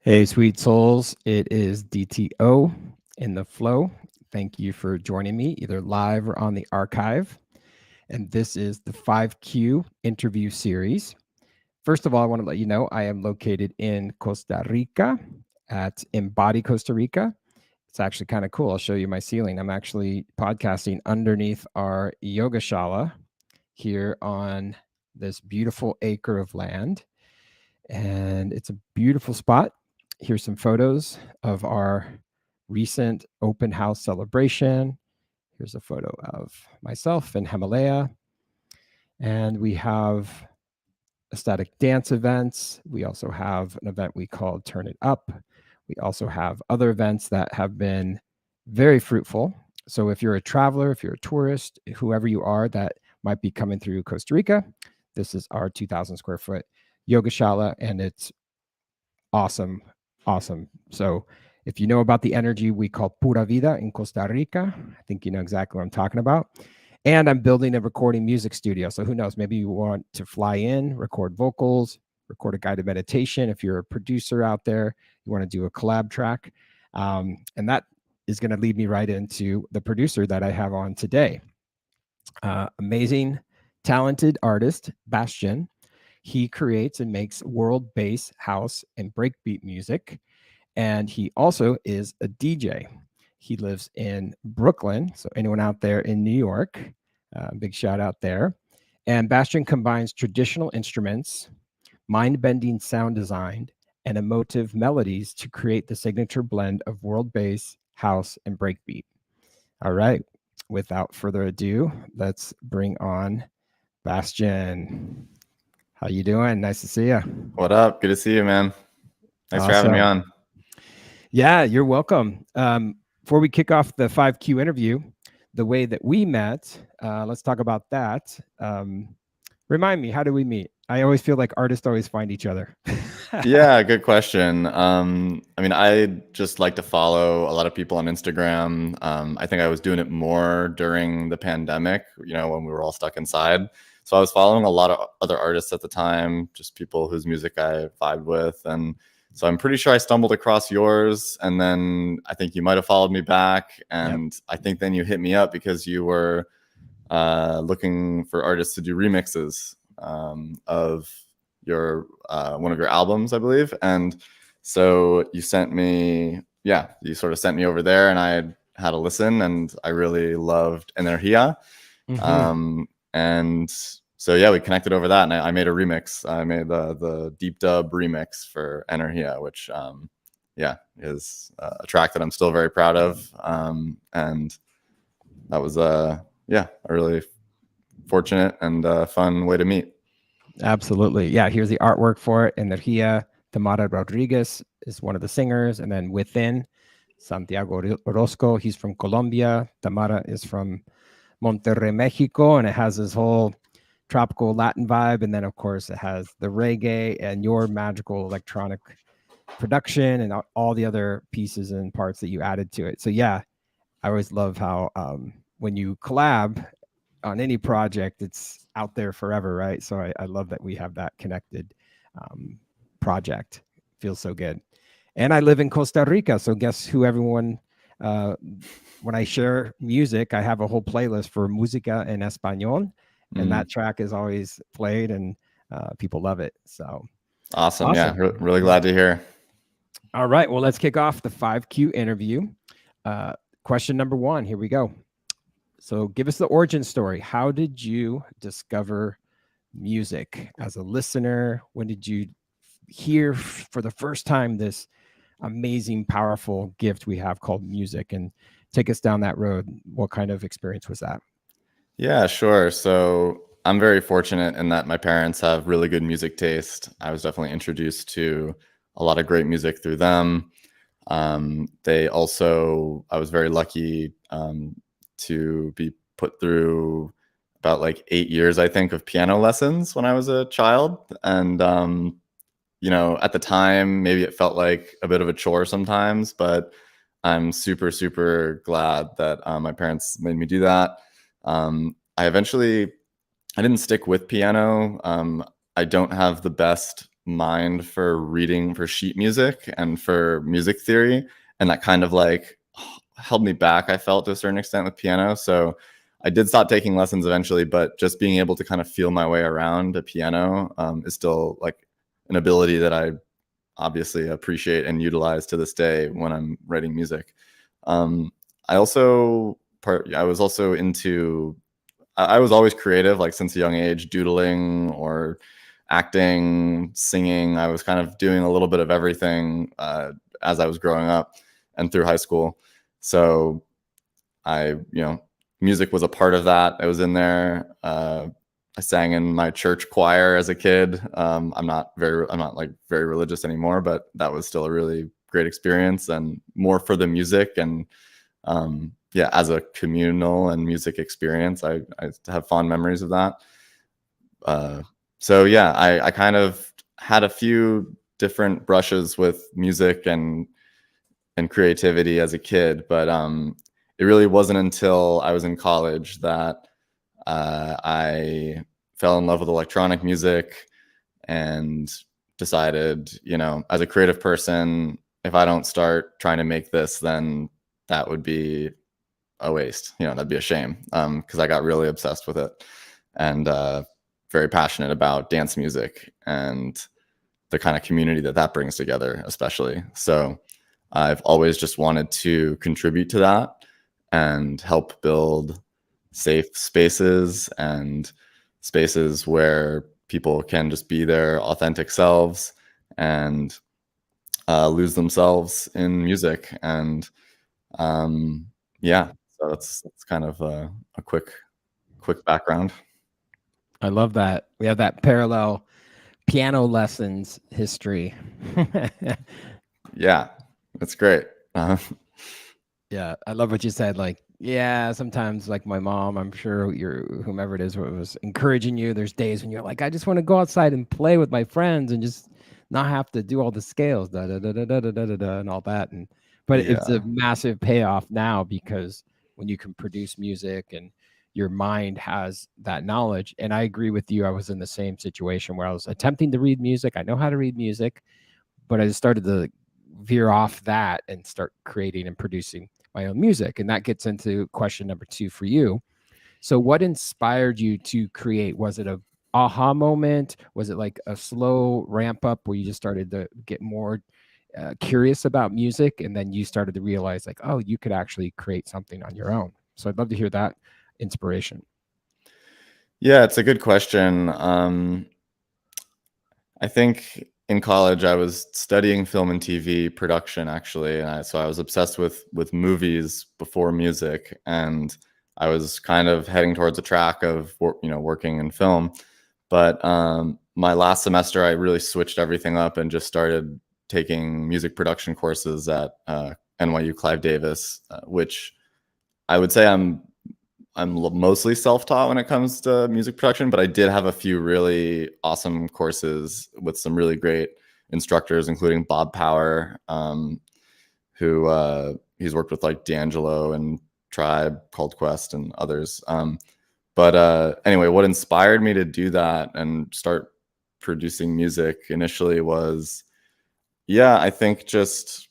Hey, sweet souls. It is DTO in the flow. Thank you for joining me either live or on the archive. And this is the 5Q interview series. First of all, I want to let you know I am located in Costa Rica at Embody Costa Rica. It's actually kind of cool. I'll show you my ceiling. I'm actually podcasting underneath our yoga shala here on this beautiful acre of land. And it's a beautiful spot. Here's some photos of our recent open house celebration. Here's a photo of myself in Himalaya. And we have ecstatic dance events. We also have an event we call Turn It Up. We also have other events that have been very fruitful. So if you're a traveler, if you're a tourist, whoever you are that might be coming through Costa Rica, this is our 2,000 square foot yoga shala, and it's awesome. So if you know about the energy we call Pura Vida in Costa Rica, I think you know exactly what I'm talking about. And I'm building a recording music studio. So who knows, maybe you want to fly in, record vocals, record a guided meditation. If you're a producer out there, you want to do a collab track. And that is going to lead me right into the producer that I have on today. Amazing, talented artist, Bastion. He creates and makes world bass, house, and breakbeat music. And he also is a DJ. He lives in Brooklyn. So anyone out there in New York, big shout out there. And Bastion combines traditional instruments, mind-bending sound design, and emotive melodies to create the signature blend of world bass, house, and breakbeat. All right. Without further ado, let's bring on Bastion. How you doing? Nice to see you. What up? Good to see you, man. Thanks for having me on. Yeah, you're welcome. Before we kick off the 5Q interview, the way that we met, let's talk about that. Remind me, how do we meet? I always feel like artists always find each other. Yeah, good question. I mean, I just like to follow a lot of people on Instagram. I think I was doing it more during the pandemic, when we were all stuck inside. So I was following a lot of other artists at the time, just people whose music I vibed with. And so I'm pretty sure I stumbled across yours. And then I think you might have followed me back. And I think then you hit me up because you were looking for artists to do remixes of your one of your albums, I believe. And so you sort of sent me over there, and I had a listen, and I really loved Energia. Mm-hmm. And so, we connected over that, and I made a remix. I made the deep dub remix for Energia, which, is a track that I'm still very proud of. And that was, a really fortunate and fun way to meet. Absolutely. Yeah, here's the artwork for it. Energia, Tamara Rodriguez is one of the singers. And then within, Santiago Orozco, he's from Colombia. Tamara is from Monterrey, Mexico, and it has this whole tropical Latin vibe. And then, of course, it has the reggae and your magical electronic production and all the other pieces and parts that you added to it. So, I always love how when you collab on any project, it's out there forever, right? So I love that we have that connected project. Feels so good. And I live in Costa Rica, so guess who everyone... when I share music, I have a whole playlist for música en español, and that track is always played, and people love it. So awesome. Yeah, really glad to hear. All right, well, let's kick off the 5Q interview. Question number 1, here we go. So give us the origin story. How did you discover music as a listener? When did you hear for the first time this amazing, powerful gift we have called music? And take us down that road. What kind of experience was that? Yeah, sure. So I'm very fortunate in that my parents have really good music taste. I was definitely introduced to a lot of great music through them. I was very lucky to be put through about like 8 years, I think, of piano lessons when I was a child. And, at the time, maybe it felt like a bit of a chore sometimes, but I'm super, super glad that my parents made me do that. I didn't stick with piano. I don't have the best mind for reading for sheet music and for music theory, and that kind of like held me back, I felt, to a certain extent with piano. So I did stop taking lessons eventually, but just being able to kind of feel my way around a piano is still like an ability that I obviously appreciate and utilize to this day when I'm writing music. Um, I was also into I was always creative, like since a young age, doodling or acting, singing. I was kind of doing a little bit of everything as I was growing up and through high school. So music was a part of that. I was in there. I sang in my church choir as a kid. I'm not like very religious anymore, but that was still a really great experience and more for the music and yeah, as a communal and music experience, I have fond memories of that. So yeah, I kind of had a few different brushes with music and creativity as a kid, but it really wasn't until I was in college that I fell in love with electronic music and decided, as a creative person, if I don't start trying to make this, then that would be a waste. That'd be a shame. Because I got really obsessed with it and very passionate about dance music and the kind of community that brings together, especially. So I've always just wanted to contribute to that and help build safe spaces and spaces where people can just be their authentic selves and lose themselves in music. And yeah, so that's kind of a quick background. I love that. We have that parallel piano lessons history. Yeah, that's great. Yeah, I love what you said. Like, yeah, sometimes like my mom, I'm sure whomever it is was encouraging you. There's days when you're like, I just want to go outside and play with my friends and just not have to do all the scales, da da da da da da da da, da and all that. But it's a Yeah. massive payoff now because when you can produce music and your mind has that knowledge. And I agree with you. I was in the same situation where I was attempting to read music. I know how to read music, but I just started to veer off that and start creating and producing my own music. And that gets into question number 2 for you. So what inspired you to create? Was it a aha moment? Was it like a slow ramp up where you just started to get more curious about music and then you started to realize like, oh, you could actually create something on your own? So I'd love to hear that inspiration. Yeah, it's a good question. I think in college I was studying film and TV production actually, and so I was obsessed with movies before music, and I was kind of heading towards a track of working in film. But my last semester, I really switched everything up and just started taking music production courses at NYU Clive Davis, which I would say I'm mostly self-taught when it comes to music production, but I did have a few really awesome courses with some really great instructors, including Bob Power, who he's worked with like D'Angelo and Tribe, Called Quest, and others. But anyway, what inspired me to do that and start producing music initially was, yeah, I think just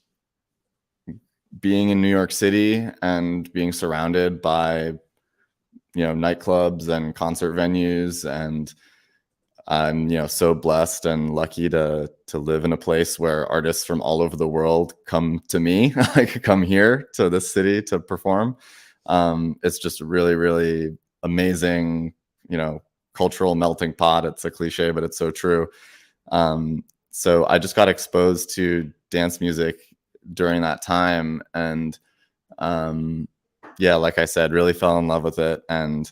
being in New York City and being surrounded by nightclubs and concert venues, and I'm so blessed and lucky to live in a place where artists from all over the world come to me, like come here to this city to perform. It's just really, really amazing, cultural melting pot. It's a cliche, but it's so true. So I just got exposed to dance music during that time, and yeah, like I said, really fell in love with it. And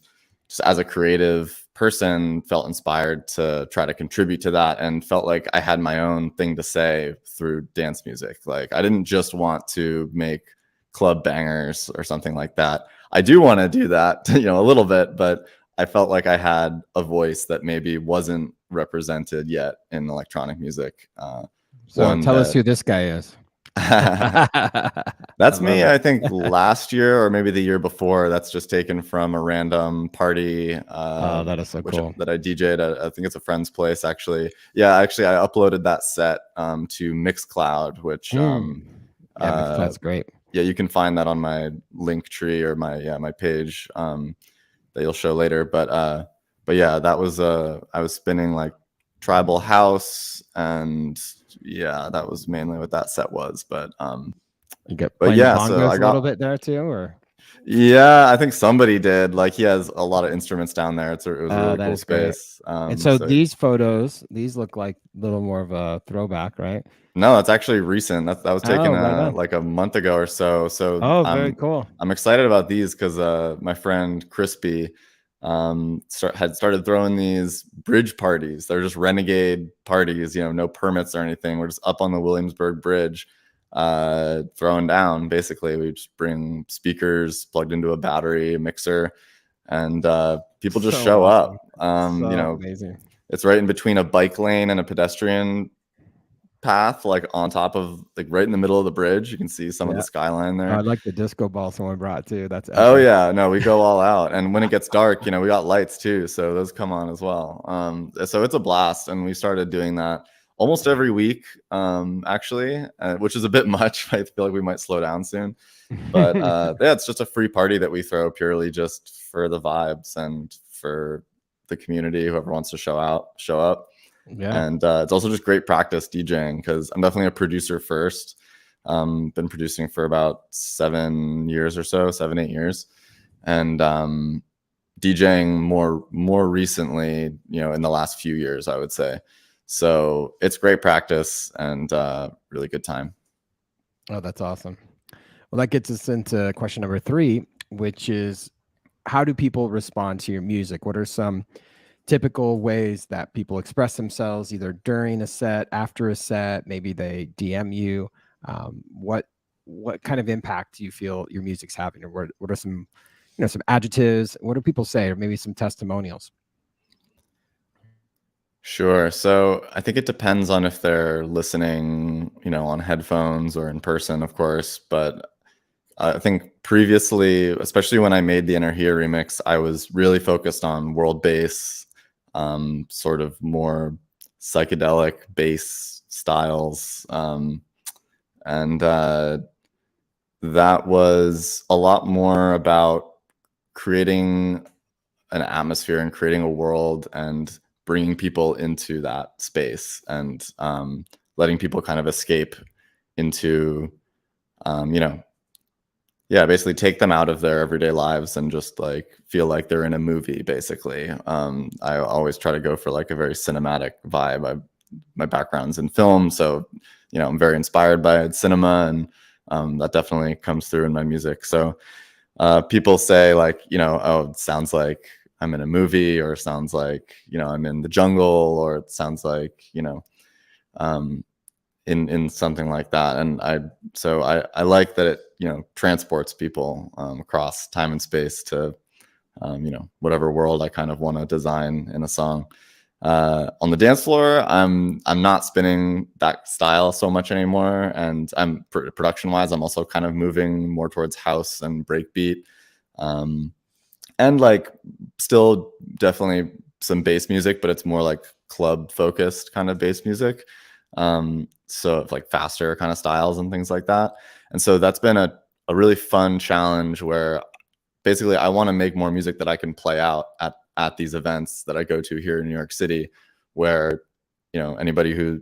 just as a creative person, felt inspired to try to contribute to that, and felt like I had my own thing to say through dance music. Like, I didn't just want to make club bangers or something like that. I do want to do that, a little bit, but I felt like I had a voice that maybe wasn't represented yet in electronic music. So tell us who this guy is. That's me. I think last year or maybe the year before. That's just taken from a random party. Oh, that is so cool. That I DJ'd at. I think it's a friend's place, actually. Yeah, actually, I uploaded that set to Mixcloud, which yeah, Mixcloud's great. Yeah, you can find that on my link tree or my page that you'll show later. But yeah, that was I was spinning like tribal house, and yeah, that was mainly what that set was. But you get so I got a little bit there too, or yeah, I think somebody did. Like, he has a lot of instruments down there. It was a really cool space. And so these photos, these look like a little more of a throwback, right? No, that's actually recent. That was taken like a month ago or so. So very cool. I'm excited about these because my friend Crispy had started throwing these bridge parties. They're just renegade parties, no permits or anything. We're just up on the Williamsburg Bridge, throwing down. Basically, we just bring speakers plugged into a battery, a mixer, and people just show up. Amazing. It's right in between a bike lane and a pedestrian path, like on top of, like, right in the middle of the bridge. You can see some of the skyline there. I like the disco ball someone brought too. That's epic. Oh yeah, no, we go all out. And when it gets dark, we got lights too, so those come on as well. So it's a blast, and we started doing that almost every week, actually, which is a bit much. I feel like we might slow down soon, but yeah, it's just a free party that we throw purely just for the vibes and for the community. Whoever wants to show up. Yeah. And it's also just great practice DJing, because I'm definitely a producer first. Been producing for about 7 years or so, 7-8 years, and DJing more recently, in the last few years, I would say. So it's great practice and really good time. Oh, that's awesome. Well, that gets us into question number 3, which is, how do people respond to your music? What are some typical ways that people express themselves, either during a set, after a set? Maybe they DM you. What kind of impact do you feel your music's having, or what are some some adjectives? What do people say, or maybe some testimonials? Sure. So I think it depends on if they're listening, on headphones or in person, of course. But I think previously, especially when I made the Inner Here remix, I was really focused on world bass, sort of more psychedelic bass styles. And that was a lot more about creating an atmosphere and creating a world and bringing people into that space, and letting people kind of escape into, basically take them out of their everyday lives and just like feel like they're in a movie, basically. I always try to go for like a very cinematic vibe. My background's in film, so I'm very inspired by cinema, and that definitely comes through in my music. So people say like, oh, it sounds like I'm in a movie, or it sounds like, I'm in the jungle, or it sounds like, in something like that. And I like that it, transports people across time and space to, whatever world I kind of want to design in a song. On the dance floor, I'm not spinning that style so much anymore, and I'm production wise, I'm also kind of moving more towards house and breakbeat, and like still definitely some bass music, but it's more like club focused kind of bass music. So like faster kind of styles and things like that. And so that's been a really fun challenge, where basically I want to make more music that I can play out at these events that I go to here in New York City, where, anybody who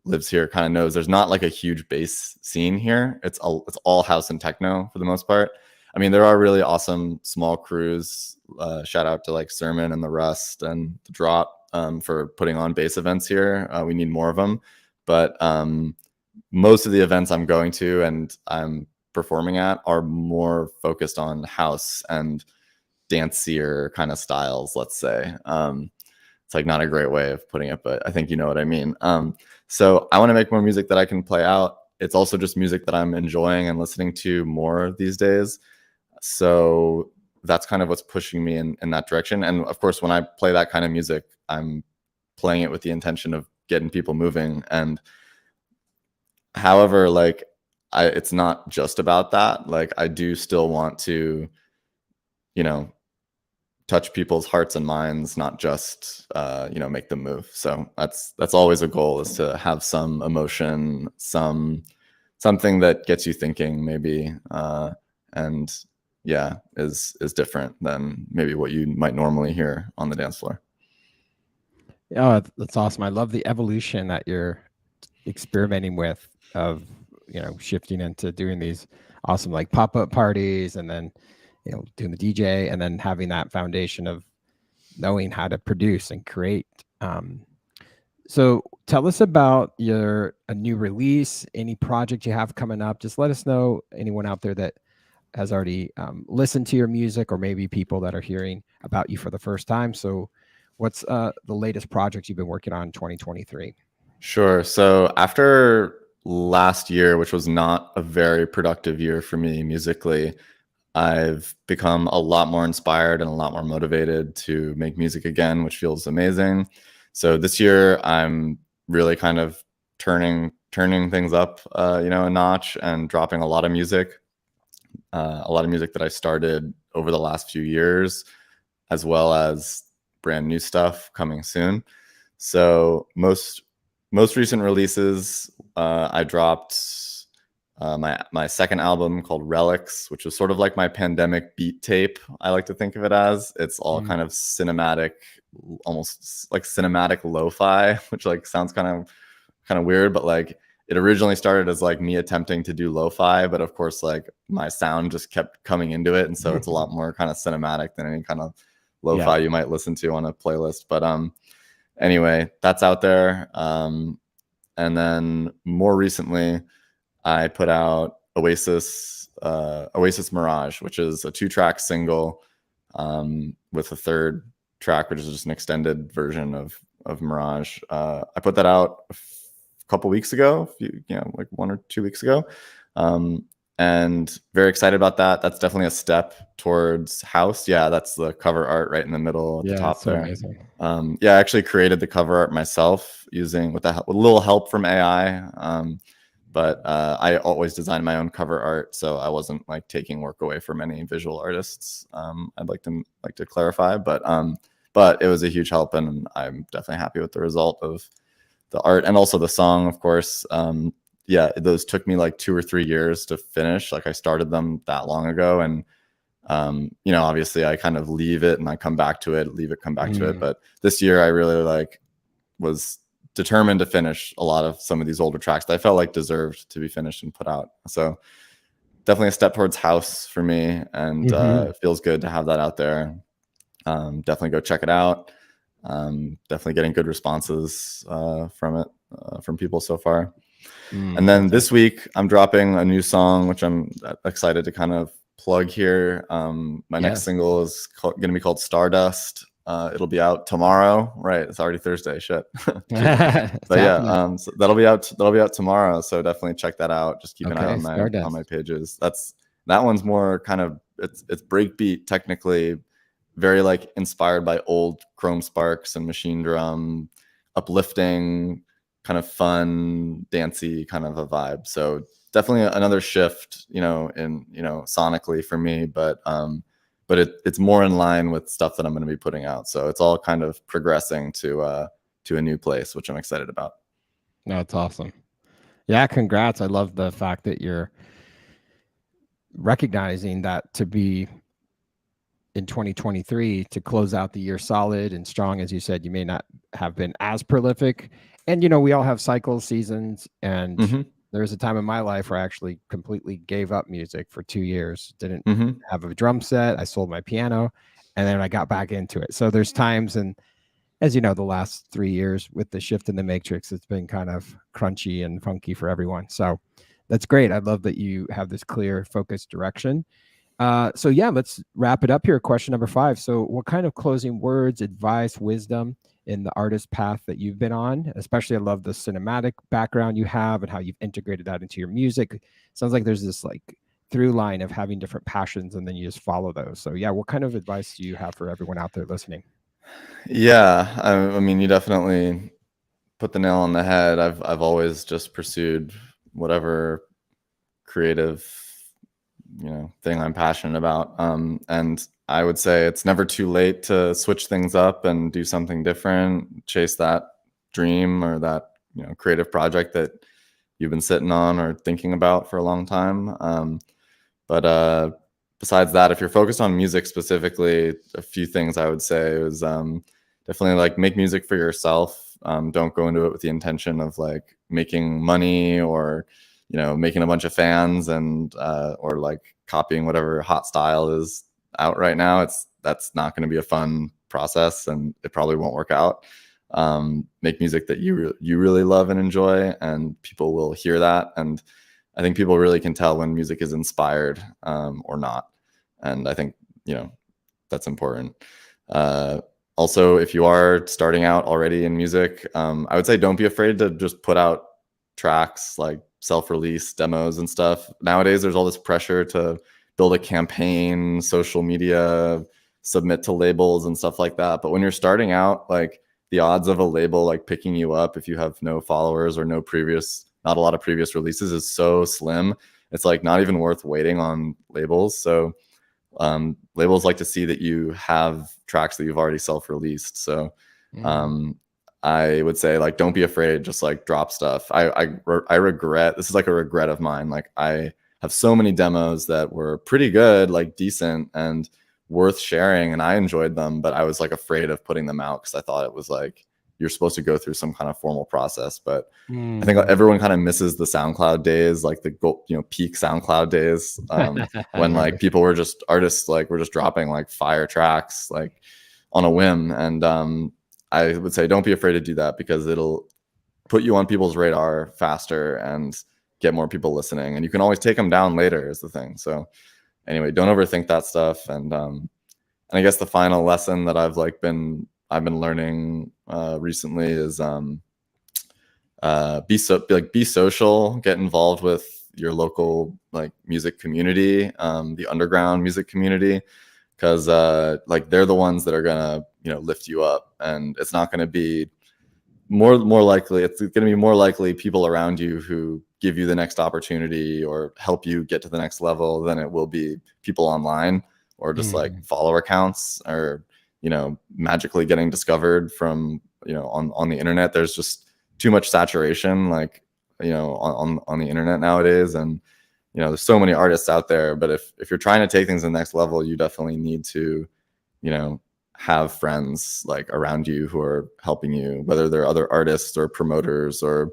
lives here kind of knows there's not like a huge bass scene here. It's all house and techno for the most part. I mean, there are really awesome small crews. Shout out to like Sermon and the Rust and the Drop for putting on bass events here. We need more of them. But most of the events I'm going to and I'm performing at are more focused on house and dancier kind of styles, let's say. It's like not a great way of putting it, but I think you know what I mean. So I want to make more music that I can play out. It's also just music that I'm enjoying and listening to more these days. So that's kind of what's pushing me in that direction. And of course, when I play that kind of music, I'm playing it with the intention of getting people moving. And however, like, it's not just about that. Like, I do still want to, you know, touch people's hearts and minds, not just make them move. So that's always a goal, is to have some emotion, something that gets you thinking, maybe, and yeah, is different than maybe what you might normally hear on the dance floor. Oh, that's awesome. I love the evolution that you're experimenting with, of shifting into doing these awesome like pop-up parties, and then doing the DJ, and then having that foundation of knowing how to produce and create. So tell us about a new release, any project you have coming up. Just let us know, anyone out there that has already listened to your music, or maybe people that are hearing about you for the first time. So what's the latest projects you've been working on in 2023? Sure. So after last year, which was not a very productive year for me musically, I've become a lot more inspired and a lot more motivated to make music again, which feels amazing. So this year I'm really kind of turning things up, a notch, and dropping a lot of music that I started over the last few years, as well as brand new stuff coming soon. So most recent releases, I dropped my second album called Relics, which was sort of like my pandemic beat tape. I like to think of it as. It's all kind of cinematic, almost like cinematic lo-fi, which like sounds kind of weird, but like it originally started as like me attempting to do lo-fi, but of course like my sound just kept coming into it, and so it's a lot more kind of cinematic than any kind of lo-fi you might listen to on a playlist. But anyway, that's out there. And then more recently, I put out Oasis Mirage, which is a 2-track single, with a third track, which is just an extended version of Mirage. I put that out a couple weeks ago, like 1 or 2 weeks ago. And very excited about that. That's definitely a step towards house. Yeah, that's the cover art right in the middle at the top there. Amazing. I actually created the cover art myself with a little help from AI. But I always design my own cover art, so I wasn't like taking work away from any visual artists. I'd like to clarify, but it was a huge help, and I'm definitely happy with the result of the art, and also the song, of course. Those took me like 2 or 3 years to finish. Like I started them that long ago, and obviously I kind of leave it and I come back to it, come back to it. But this year I really was determined to finish a lot of some of these older tracks that I felt like deserved to be finished and put out. So definitely a step towards house for me, and it feels good to have that out there. Definitely go check it out. Definitely getting good responses from it, from people so far. And then this week I'm dropping a new song, which I'm excited to kind of plug here. My next single is going to be called Stardust. It'll be out tomorrow, right? It's already Thursday. Shit. But yeah, so that'll be out tomorrow. So definitely check that out. Just keep an eye on my pages. That one's more kind of, it's breakbeat, technically, very like inspired by old Chrome Sparks and Machine Drum, uplifting, kind of fun, dancey kind of a vibe. So definitely another shift, sonically for me, but it's more in line with stuff that I'm going to be putting out. So it's all kind of progressing to a new place, which I'm excited about. No, it's awesome. Yeah, congrats. I love the fact that you're recognizing that to be in 2023, to close out the year solid and strong. As you said, you may not have been as prolific, and we all have cycles, seasons, and there was a time in my life where I actually completely gave up music for 2 years. Didn't have a drum set. I sold my piano, and then I got back into it. So there's times, and as you know, the last 3 years with the shift in the matrix, it's been kind of crunchy and funky for everyone. So that's great. I love that you have this clear, focused direction. So yeah, let's wrap it up here. Question number 5. So what kind of closing words, advice, wisdom in the artist path that you've been on? Especially I love the cinematic background you have and how you've integrated that into your music. Sounds like there's this like through line of having different passions and then you just follow those. So yeah, what kind of advice do you have for everyone out there listening? Yeah, I mean, you definitely put the nail on the head. I've always just pursued whatever creative, thing I'm passionate about. And I would say it's never too late to switch things up and do something different, chase that dream or that, creative project that you've been sitting on or thinking about for a long time. But besides that, if you're focused on music specifically, a few things I would say is definitely like make music for yourself. Don't go into it with the intention of like making money or making a bunch of fans and or like copying whatever hot style is out right now. That's not going to be a fun process, and it probably won't work out. Make music that you really love and enjoy, and people will hear that. And I think people really can tell when music is inspired or not. And I think that's important. Also, if you are starting out already in music, I would say don't be afraid to just put out tracks, like self-release demos and stuff. Nowadays, there's all this pressure to build a campaign, social media, submit to labels and stuff like that. But when you're starting out, like the odds of a label like picking you up if you have no followers or not a lot of previous releases is so slim. It's like not even worth waiting on labels. So labels like to see that you have tracks that you've already self-released. So I would say like don't be afraid, just like drop stuff. I regret, this is like a regret of mine. Like I have so many demos that were pretty good, like decent and worth sharing, and I enjoyed them, but I was like afraid of putting them out because I thought it was like you're supposed to go through some kind of formal process. But I think everyone kind of misses the SoundCloud days, like the peak SoundCloud days, when like people were just artists, like were just dropping like fire tracks like on a whim. And I would say don't be afraid to do that because it'll put you on people's radar faster and get more people listening. And you can always take them down later is the thing. So anyway, don't overthink that stuff. And I guess the final lesson that I've been learning recently is be social, get involved with your local like music community, the underground music community, because like they're the ones that are gonna lift you up, and it's not gonna be more likely, it's gonna be more likely people around you who give you the next opportunity or help you get to the next level than it will be people online or just like follower counts or magically getting discovered from on the internet. There's just too much saturation like on the internet nowadays, and there's so many artists out there. But if you're trying to take things to the next level, you definitely need to have friends like around you who are helping you, whether they're other artists or promoters or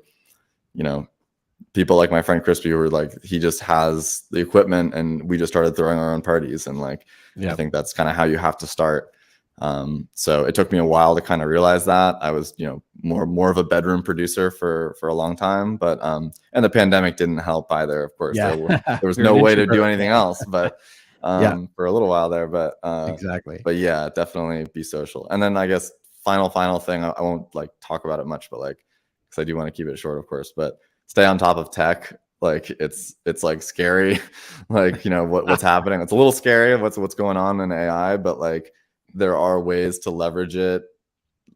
people like my friend Crispy, who were like, he just has the equipment and we just started throwing our own parties. And like I think that's kind of how you have to start. So it took me a while to kind of realize that. I was more of a bedroom producer for a long time, but and the pandemic didn't help either, of course. There was no way to do anything else but for a little while there. But exactly. But yeah, definitely be social. And then I guess final thing, I won't like talk about it much, but like because I do want to keep it short, of course, but stay on top of tech. Like it's like scary like what's happening. It's a little scary what's going on in AI, but like there are ways to leverage it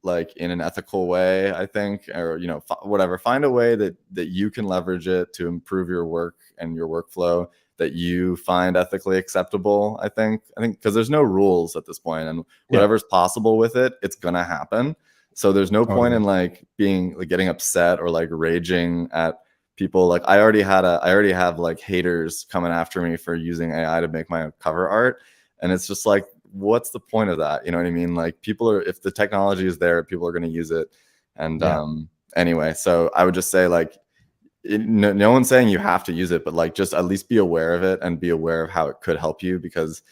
like in an ethical way, I think, or whatever. Find a way that you can leverage it to improve your work and your workflow that you find ethically acceptable. I think because there's no rules at this point, and whatever's possible with it, it's gonna happen. So there's no point in like being like getting upset or like raging at people. Like I already have like haters coming after me for using AI to make my cover art, and it's just like, what's the point of that? You know what I mean? Like if the technology is there, people are going to use it. And anyway, so I would just say like, no one's saying you have to use it, but like just at least be aware of it and be aware of how it could help you, because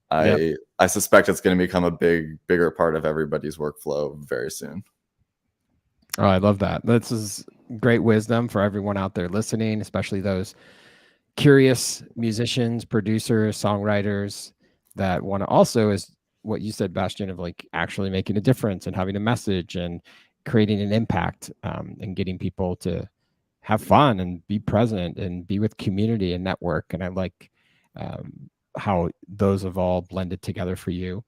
I suspect it's going to become a bigger part of everybody's workflow very soon. Oh, I love that. This is great wisdom for everyone out there listening, especially those curious musicians, producers, songwriters that want to also, is what you said, Bastion, of like actually making a difference and having a message and creating an impact, and getting people to have fun and be present and be with community and network. And I like how those have all blended together for you.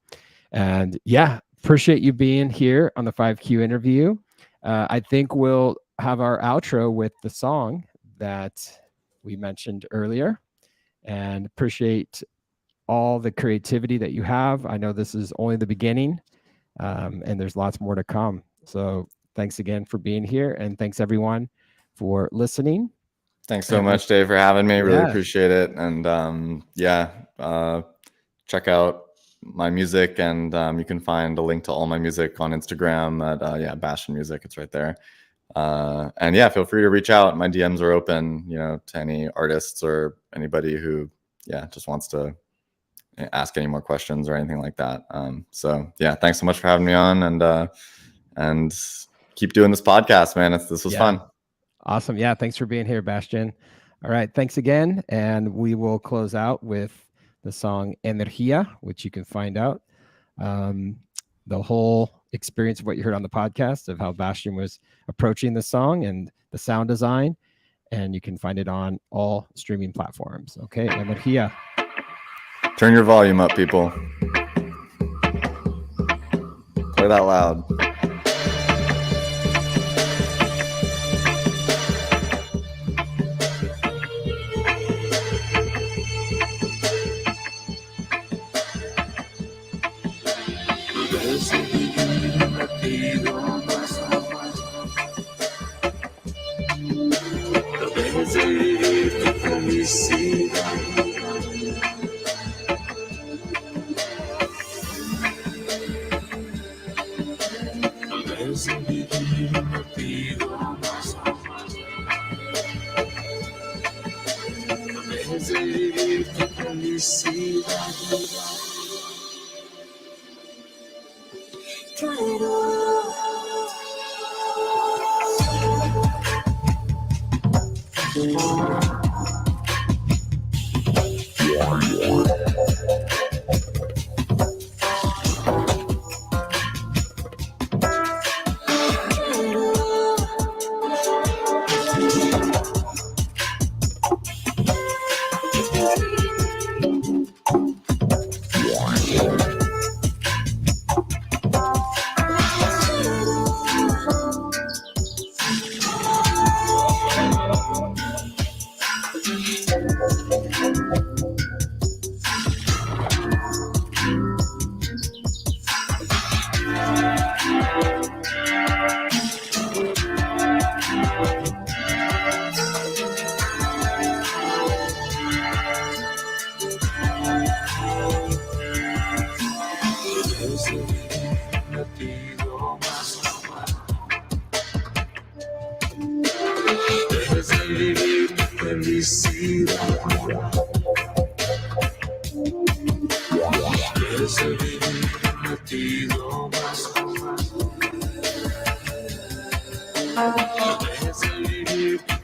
And yeah, appreciate you being here on the 5Q interview. I think we'll have our outro with the song that we mentioned earlier, and appreciate all the creativity that you have. I know this is only the beginning, and there's lots more to come. So thanks again for being here, and thanks everyone for listening. Thanks so much, Dave, for having me. Really appreciate it. And check out my music, and you can find a link to all my music on Instagram at Bastion Music. It's right there. And yeah, feel free to reach out. My DMs are open, to any artists or anybody who just wants to ask any more questions or anything like that. So yeah, thanks so much for having me on, and keep doing this podcast, man. This was fun. Awesome. Yeah, thanks for being here, Bastion. All right, thanks again, and we will close out with the song Energia, which you can find out the whole experience of what you heard on the podcast of how Bastion was approaching the song and the sound design, and you can find it on all streaming platforms. Okay, Energia. Turn your volume up, people. Play that loud.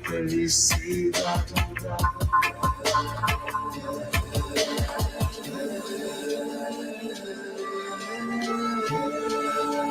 Felicidad.